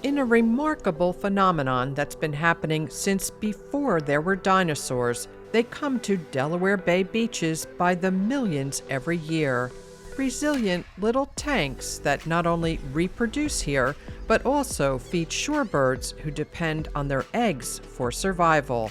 In a remarkable phenomenon that's been happening since before there were dinosaurs, they come to Delaware Bay beaches by the millions every year. Resilient little tanks that not only reproduce here, but also feed shorebirds who depend on their eggs for survival.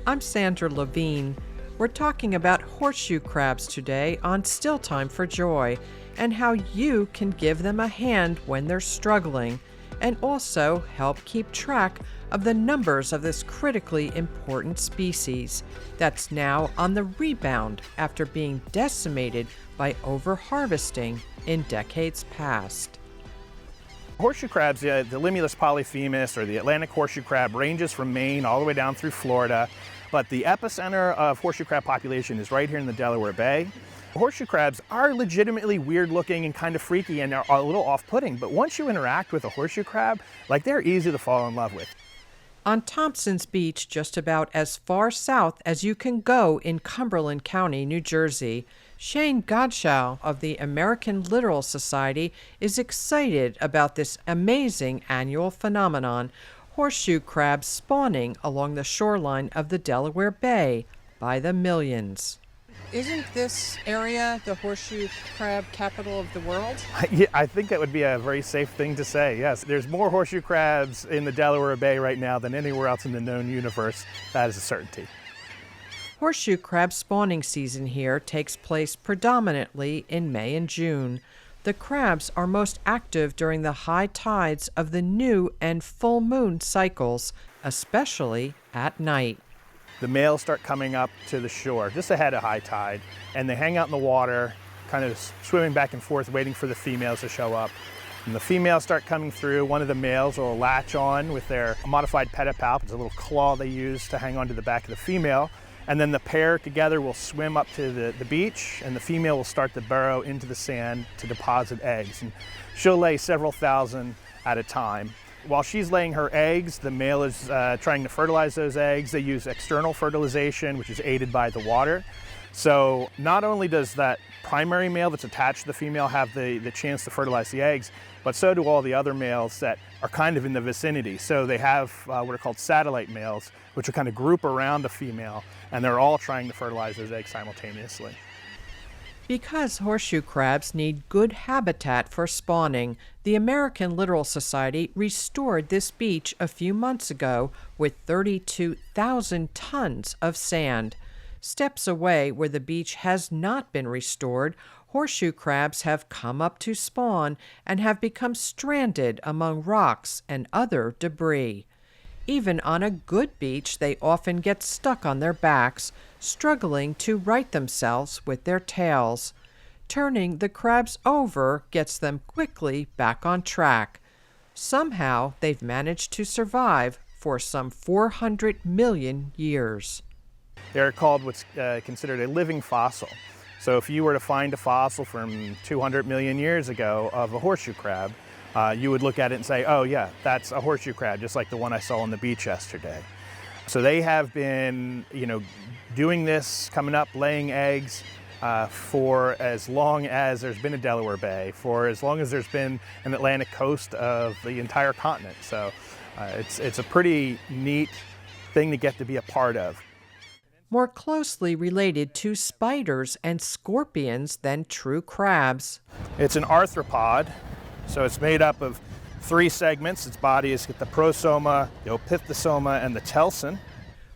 I'm Sandra Levine. We're talking about horseshoe crabs today on Still Time for Joy and how you can give them a hand when they're struggling, and also help keep track of the numbers of this critically important species that's now on the rebound after being decimated by overharvesting in decades past. Horseshoe crabs, the Limulus polyphemus or the Atlantic horseshoe crab, ranges from Maine all the way down through Florida, but the epicenter of horseshoe crab population is right here in the Delaware Bay. Horseshoe crabs are legitimately weird looking and kind of freaky and are a little off-putting, but once you interact with a horseshoe crab, they're easy to fall in love with. On Thompson's beach, just about as far south as you can go in Cumberland County, New Jersey, Shane Godshall of the American Littoral Society is excited about this amazing annual phenomenon, horseshoe crabs spawning along the shoreline of the Delaware Bay by the millions. Isn't this area the horseshoe crab capital of the world? Yeah, I think that would be a very safe thing to say, yes. There's more horseshoe crabs in the Delaware Bay right now than anywhere else in the known universe. That is a certainty. Horseshoe crab spawning season here takes place predominantly in May and June. The crabs are most active during the high tides of the new and full moon cycles, especially at night. The males start coming up to the shore just ahead of high tide, and they hang out in the water, kind of swimming back and forth, waiting for the females to show up. When the females start coming through, one of the males will latch on with their modified pedipalp. It's a little claw they use to hang onto the back of the female. And then the pair together will swim up to the beach, and the female will start to burrow into the sand to deposit eggs. And she'll lay several thousand at a time. While she's laying her eggs, the male is trying to fertilize those eggs. They use external fertilization, which is aided by the water. So not only does that primary male that's attached to the female have the chance to fertilize the eggs, but so do all the other males that are kind of in the vicinity. So they have what are called satellite males, which will kind of group around the female, and they're all trying to fertilize those eggs simultaneously. Because horseshoe crabs need good habitat for spawning, the American Littoral Society restored this beach a few months ago with 32,000 tons of sand. Steps away where the beach has not been restored, horseshoe crabs have come up to spawn and have become stranded among rocks and other debris. Even on a good beach, they often get stuck on their backs, struggling to right themselves with their tails. Turning the crabs over gets them quickly back on track. Somehow, they've managed to survive for some 400 million years. They're called what's considered a living fossil. So if you were to find a fossil from 200 million years ago of a horseshoe crab, you would look at it and say, oh yeah, that's a horseshoe crab, just like the one I saw on the beach yesterday. So they have been, doing this, coming up, laying eggs for as long as there's been a Delaware Bay, for as long as there's been an Atlantic coast of the entire continent. So it's a pretty neat thing to get to be a part of. More closely related to spiders and scorpions than true crabs. It's an arthropod. So it's made up of three segments. Its body is the prosoma, the opistosoma, and the telson.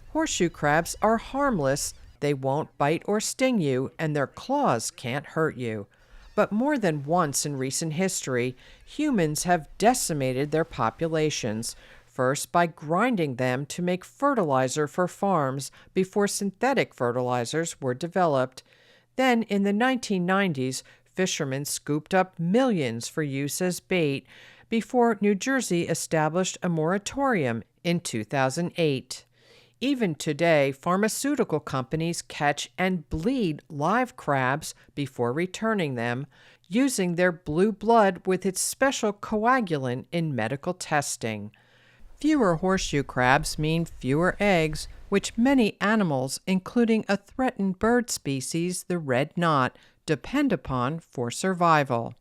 Horseshoe crabs are harmless. They won't bite or sting you, and their claws can't hurt you. But more than once in recent history, humans have decimated their populations, first by grinding them to make fertilizer for farms before synthetic fertilizers were developed. Then in the 1990s, fishermen scooped up millions for use as bait before New Jersey established a moratorium in 2008. Even today, pharmaceutical companies catch and bleed live crabs before returning them, using their blue blood with its special coagulant in medical testing. Fewer horseshoe crabs mean fewer eggs, which many animals, including a threatened bird species, the red knot, depend upon for survival.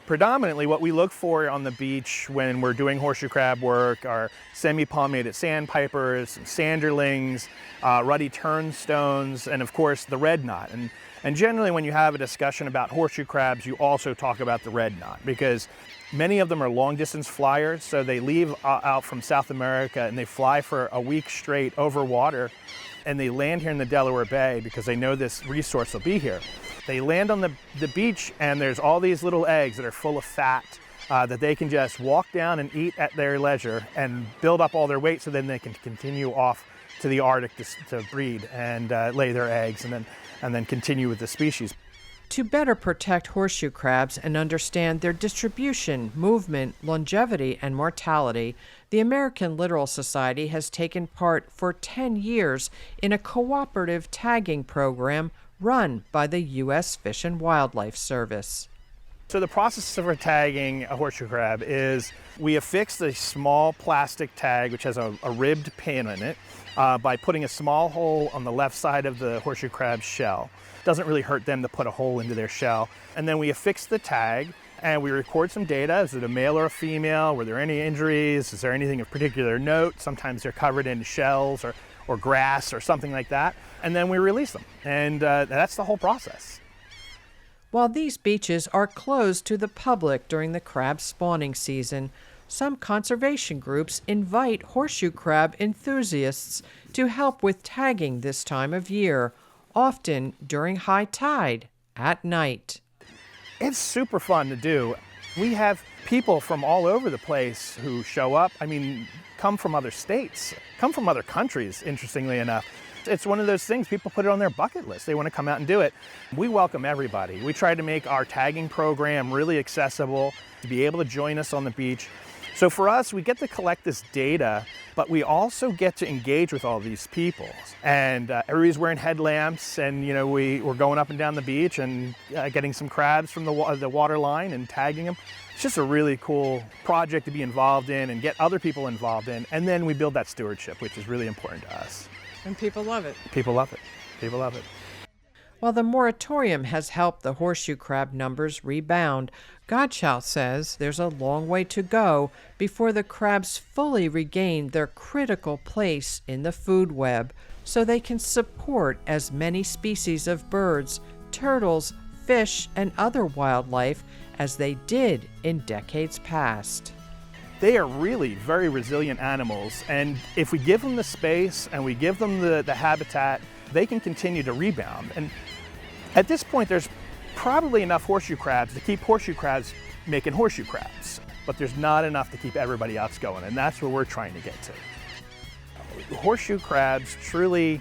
Predominantly what we look for on the beach when we're doing horseshoe crab work are semi-palmated sandpipers, sanderlings, ruddy turnstones, and of course the red knot. And generally when you have a discussion about horseshoe crabs, you also talk about the red knot, because many of them are long distance flyers, so they leave out from South America and they fly for a week straight over water, and they land here in the Delaware Bay because they know this resource will be here. They land on the beach, and there's all these little eggs that are full of fat that they can just walk down and eat at their leisure and build up all their weight, so then they can continue off to the Arctic to breed and lay their eggs, and then continue with the species. To better protect horseshoe crabs and understand their distribution, movement, longevity, and mortality, the American Littoral Society has taken part for 10 years in a cooperative tagging program run by the U.S. Fish and Wildlife Service. So the process for tagging a horseshoe crab is we affix a small plastic tag which has a ribbed pin in it by putting a small hole on the left side of the horseshoe crab's shell. Doesn't really hurt them to put a hole into their shell. And then we affix the tag and we record some data. Is it a male or a female? Were there any injuries? Is there anything of particular note? Sometimes they're covered in shells or grass or something like that. And then we release them. And that's the whole process. While these beaches are closed to the public during the crab spawning season, some conservation groups invite horseshoe crab enthusiasts to help with tagging this time of year, often during high tide at night. It's super fun to do. We have people from all over the place who show up. I mean, come from other states, come from other countries, interestingly enough. It's one of those things, people put it on their bucket list. They want to come out and do it. We welcome everybody. We try to make our tagging program really accessible to be able to join us on the beach. So for us, we get to collect this data, but we also get to engage with all these people. And everybody's wearing headlamps, and we're going up and down the beach and getting some crabs from the water line and tagging them. It's just a really cool project to be involved in and get other people involved in. And then we build that stewardship, which is really important to us. And people love it. People love it. People love it. While the moratorium has helped the horseshoe crab numbers rebound, Godshall says there's a long way to go before the crabs fully regain their critical place in the food web, so they can support as many species of birds, turtles, fish, and other wildlife as they did in decades past. They are really very resilient animals, and if we give them the space and we give them the habitat, they can continue to rebound. And at this point, there's probably enough horseshoe crabs to keep horseshoe crabs making horseshoe crabs, but there's not enough to keep everybody else going, and that's where we're trying to get to. Horseshoe crabs truly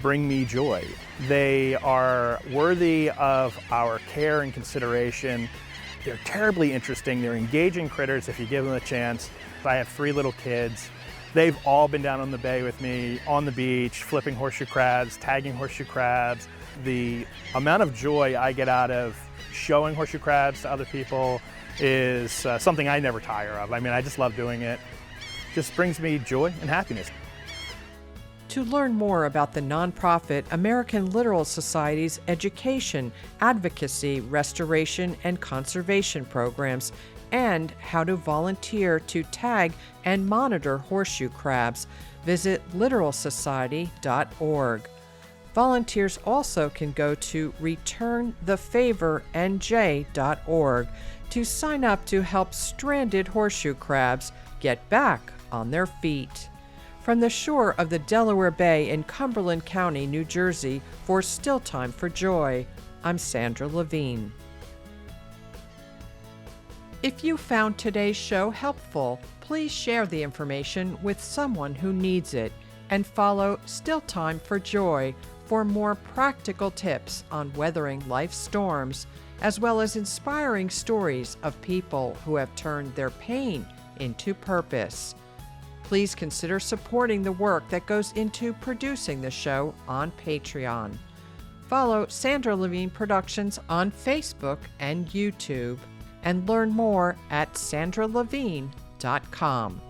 bring me joy. They are worthy of our care and consideration. They're terribly interesting. They're engaging critters if you give them a chance. I have 3 little kids. They've all been down on the bay with me, on the beach, flipping horseshoe crabs, tagging horseshoe crabs. The amount of joy I get out of showing horseshoe crabs to other people is something I never tire of. I mean, I just love doing it. Just brings me joy and happiness. To learn more about the nonprofit American Littoral Society's education, advocacy, restoration, and conservation programs, and how to volunteer to tag and monitor horseshoe crabs, visit littoralsociety.org. Volunteers also can go to returnthefavornj.org to sign up to help stranded horseshoe crabs get back on their feet. From the shore of the Delaware Bay in Cumberland County, New Jersey, for Still Time for Joy, I'm Sandra Levine. If you found today's show helpful, please share the information with someone who needs it, and follow Still Time for Joy for more practical tips on weathering life's storms, as well as inspiring stories of people who have turned their pain into purpose. Please consider supporting the work that goes into producing the show on Patreon. Follow Sandra Levine Productions on Facebook and YouTube, and learn more at sandralevine.com.